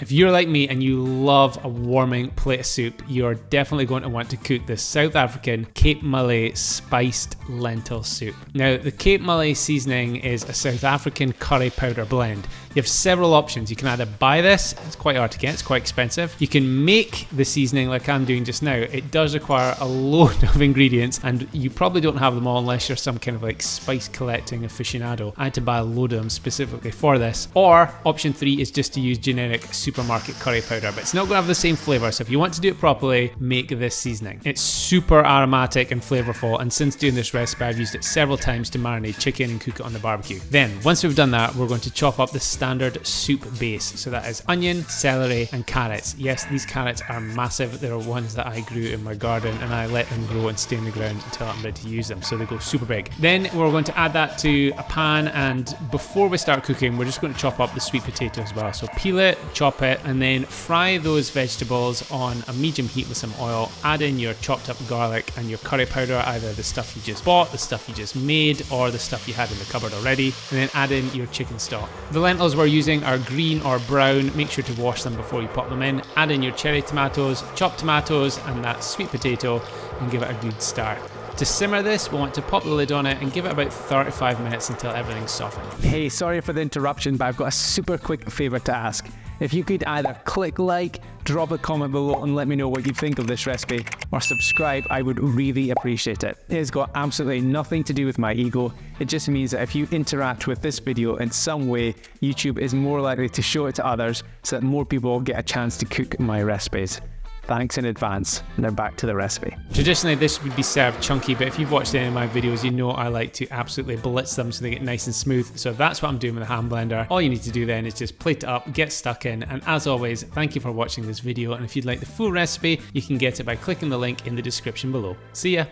If you're like me and you love a warming plate of soup, you're definitely going to want to cook this South African Cape Malay spiced lentil soup. Now, the Cape Malay seasoning is a South African curry powder blend. You have several options. You can either buy this, it's quite hard to get, it's quite expensive. You can make the seasoning like I'm doing just now. It does require a load of ingredients and you probably don't have them all unless you're some kind of like spice collecting aficionado. I had to buy a load of them specifically for this. Or option 3 is just to use generic supermarket curry powder, but it's not going to have the same flavor. So if you want to do it properly, make this seasoning. It's super aromatic and flavorful, and since doing this recipe, I've used it several times to marinate chicken and cook it on the barbecue. Then, once we've done that, we're going to chop up the standard soup base. So that is onion, celery, and carrots. Yes, these carrots are massive. They're ones that I grew in my garden, and I let them grow and stay in the ground until I'm ready to use them. So they go super big. Then we're going to add that to a pan, and before we start cooking, we're just going to chop up the sweet potato as well. So peel it, chop it, and then fry those vegetables on a medium heat with some oil. Add in your chopped up garlic and your curry powder, either the stuff you just bought, the stuff you just made, or the stuff you had in the cupboard already, and then add in your chicken stock. The lentils we're using are green or brown. Make sure to wash them before you pop them in. Add in your cherry tomatoes, chopped tomatoes, and that sweet potato, and give it a good stir. To simmer this, we'll want to pop the lid on it and give it about 35 minutes until everything's softened. Hey, sorry for the interruption, but I've got a super quick favour to ask. If you could either click like, drop a comment below and let me know what you think of this recipe, or subscribe, I would really appreciate it. It has got absolutely nothing to do with my ego. It just means that if you interact with this video in some way, YouTube is more likely to show it to others so that more people get a chance to cook my recipes. Thanks in advance. Now back to the recipe. Traditionally this would be served chunky, but if you've watched any of my videos, you know I like to absolutely blitz them so they get nice and smooth. So that's what I'm doing with the hand blender. All you need to do then is just plate it up, get stuck in, and as always, thank you for watching this video, and if you'd like the full recipe, you can get it by clicking the link in the description below. See ya!